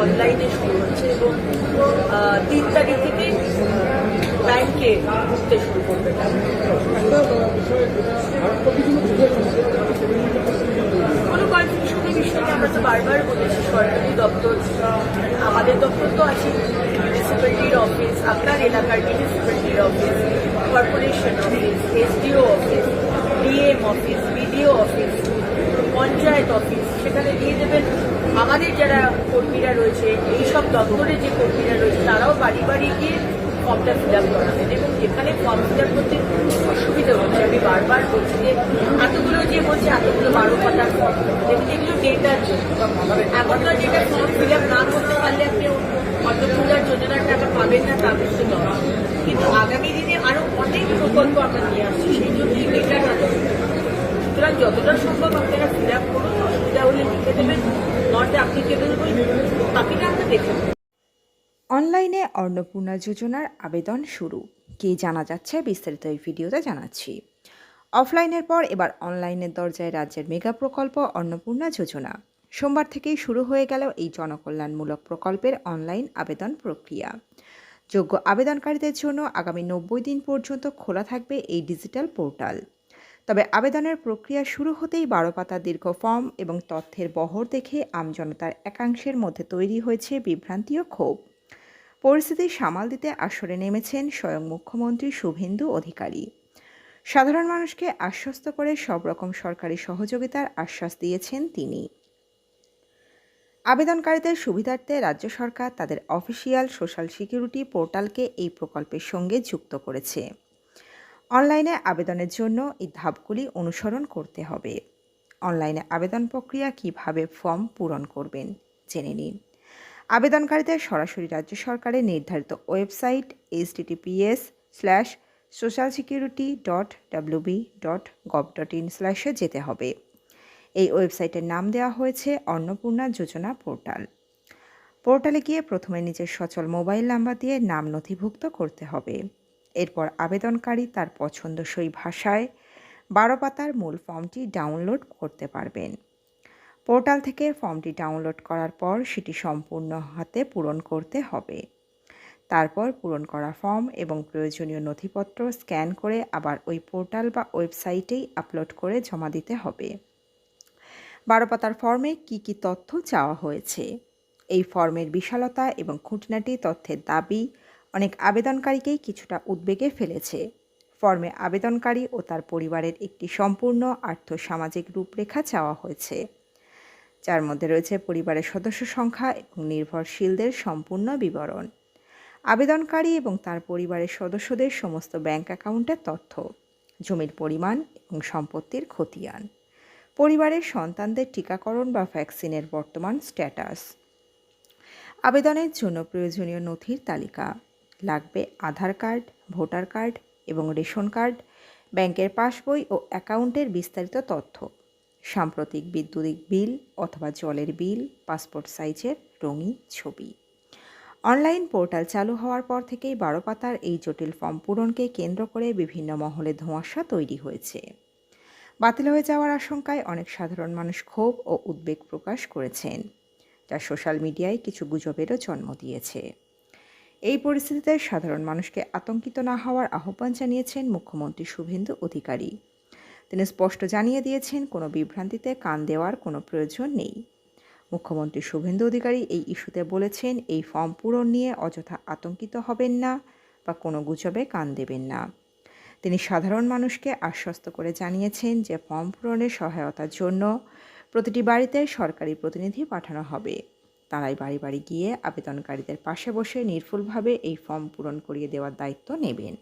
অনলাইনে শুরু হচ্ছে এবং 3 তারিখ থেকে ব্যাংকে ঢুকতে শুরু করবে। কোনো কনফিউশনের বিষয়ে আমরা তো বারবার বলেছি, সরকারি দপ্তর, আমাদের দপ্তর তো আছে, মিউনিসিপ্যালিটির অফিস, আপনার এলাকার মিউনিসিপ্যালিটির office, corporation office, SDO office, DM office, BDO office, panchayat office, সেখানে দিয়ে দেবেন। আমাদের যারা কর্মীরা রয়েছে, এইসব দপ্তরে যে কর্মীরা রয়েছে, তারাও বাড়ি বাড়ি গিয়ে ফর্মটা ফিল আপ করাবেন। এবং যেখানে ফর্ম ফিল আপ করতে অসুবিধা হচ্ছে, আমি বারবার বলছি যে এতগুলো যে বলছে এতগুলো 12 পাতার ফর্ম, দেখুন এগুলো ডেটার জন্য। এখনকার যেটা ফর্ম ফিল আপ না করতে পারলে আপনি অন্নপূর্ণার যোজনার টাকা পাবেন না, তা বুঝতে নয়। কিন্তু আগামী দিনে আরো অনেক প্রকল্প আমরা নিয়ে আসছি, সেই জন্যই ডেটাটা দরকার। সুতরাং যতটা সম্ভব আপনারা ফিল আপ করুন, অসুবিধা হলে লিখে দেবেন, নট অ্যাপ্লিকেবল বই বাকিটা আমরা দেখে নেব। অনলাইনে অন্নপূর্ণা যোজনার আবেদন শুরু, কি জানা যাচ্ছে বিস্তারিত এই ভিডিওতে জানাচ্ছি। অফলাইনের পর এবার অনলাইনের দরজায় রাজ্যের মেগা প্রকল্প অন্নপূর্ণা যোজনা। সোমবার থেকেই শুরু হয়ে গেল এই জনকল্যাণমূলক প্রকল্পের অনলাইন আবেদন প্রক্রিয়া। যোগ্য আবেদনকারীদের জন্য আগামী 90 দিন পর্যন্ত খোলা থাকবে এই ডিজিটাল পোর্টাল। তবে আবেদনের প্রক্রিয়া শুরু হতেই 12 পাতা দীর্ঘ ফর্ম এবং তথ্যের বহর দেখে আমজনতার একাংশের মধ্যে তৈরি হয়েছে বিভ্রান্তি ও ক্ষোভ। পরিস্থিতি সামাল দিতে আসরে নেমেছেন স্বয়ং মুখ্যমন্ত্রী শুভেন্দু অধিকারী। সাধারণ মানুষকে আশ্বস্ত করে সব রকম সরকারি সহযোগিতার আশ্বাস দিয়েছেন তিনি। আবেদনকারীদের সুবিধার্থে রাজ্য সরকার তাদের অফিসিয়াল সোশ্যাল সিকিউরিটি পোর্টালকে এই প্রকল্পের সঙ্গে যুক্ত করেছে। অনলাইনে আবেদনের জন্য এই ধাপগুলি অনুসরণ করতে হবে। অনলাইনে আবেদন প্রক্রিয়া কিভাবে ফর্ম পূরণ করবেন জেনে নিন। আবেদনকারীদের সরাসরি রাজ্য সরকারের নির্ধারিত ওয়েবসাইট https:/socialsecurity.wb.gov.in/ যেতে হবে। এই ওয়েবসাইটের নাম দেওয়া হয়েছে অন্নপূর্ণা যোজনা পোর্টাল। পোর্টালে গিয়ে প্রথমে নিজের সচল মোবাইল নাম্বার দিয়ে নাম নথিভুক্ত করতে হবে। এরপর আবেদনকারী তার পছন্দসই ভাষায় 12 পাতার মূল ফর্মটি ডাউনলোড করতে পারবেন। পোর্টাল থেকে ফর্মটি ডাউনলোড করার পর সেটি সম্পূর্ণ হাতে পূরণ করতে হবে। তারপর পূরণ করা ফর্ম এবং প্রয়োজনীয় নথিপত্র স্ক্যান করে আবার ওই পোর্টাল বা ওয়েবসাইটেই আপলোড করে জমা দিতে হবে। 12 পাতার ফর্মে কি কি তথ্য চাওয়া হয়েছে? এই ফর্মের বিশালতা এবং খুঁটিনাটি তথ্যের দাবি অনেক আবেদনকারীকেই কিছুটা উদ্বেগে ফেলেছে। ফর্মে আবেদনকারী ও তার পরিবারের একটি সম্পূর্ণ আর্থসামাজিক রূপরেখা চাওয়া হয়েছে, যার মধ্যে রয়েছে পরিবারের সদস্য সংখ্যা এবং নির্ভরশীলদের সম্পূর্ণ বিবরণ, আবেদনকারী এবং তার পরিবারের সদস্যদের সমস্ত ব্যাংক অ্যাকাউন্টের তথ্য, জমির পরিমাণ এবং সম্পত্তির খতিয়ান, পরিবারের সন্তানদের টিকাকরণ বা ভ্যাকসিনের বর্তমান স্ট্যাটাস। আবেদনের জন্য প্রয়োজনীয় নথির তালিকা লাগবে: আধার কার্ড, ভোটার কার্ড এবং রেশন কার্ড, ব্যাংকের পাসবই ও অ্যাকাউন্টের বিস্তারিত তথ্য, সাম্প্রতিক বিদ্যুৎ বিল অথবা জলের বিল, পাসপোর্ট সাইজের রঙিন ছবি। অনলাইন পোর্টাল চালু হওয়ার পর থেকেই 12 পাতার এই জটিল ফর্ম পূরণকে কেন্দ্র করে বিভিন্ন মহলে ধোঁয়াশা তৈরি হয়েছে। বাতিল হয়ে যাওয়ার আশঙ্কায় অনেক সাধারণ মানুষ ক্ষোভ ও উদ্বেগ প্রকাশ করেছেন, যা সোশ্যাল মিডিয়ায় কিছু গুজবেরও জন্ম দিয়েছে। এই পরিস্থিতিতে সাধারণ মানুষকে আতঙ্কিত না হওয়ার আহ্বান জানিয়েছেন মুখ্যমন্ত্রী শুভেন্দু অধিকারী। তিনি স্পষ্ট জানিয়ে দিয়েছেন, কোনো বিভ্রান্তিতে কান দেওয়ার কোনো প্রয়োজন নেই। মুখ্যমন্ত্রী শুভেন্দু অধিকারী এই ইস্যুতে বলেছেন, এই ফর্ম পূরণ নিয়ে অযথা আতঙ্কিত হবেন না বা কোনো গুজবে কান দেবেন না। তিনি সাধারণ মানুষকে আশ্বস্ত করে জানিয়েছেন যে ফর্ম পূরণের সহায়তার জন্য প্রতিটি বাড়িতে সরকারি প্রতিনিধি পাঠানো হবে। তারাই বাড়ি বাড়ি গিয়ে আবেদনকারীদের পাশে বসে নির্ভুলভাবে এই ফর্ম পূরণ করিয়ে দেওয়ার দায়িত্ব নেবেন।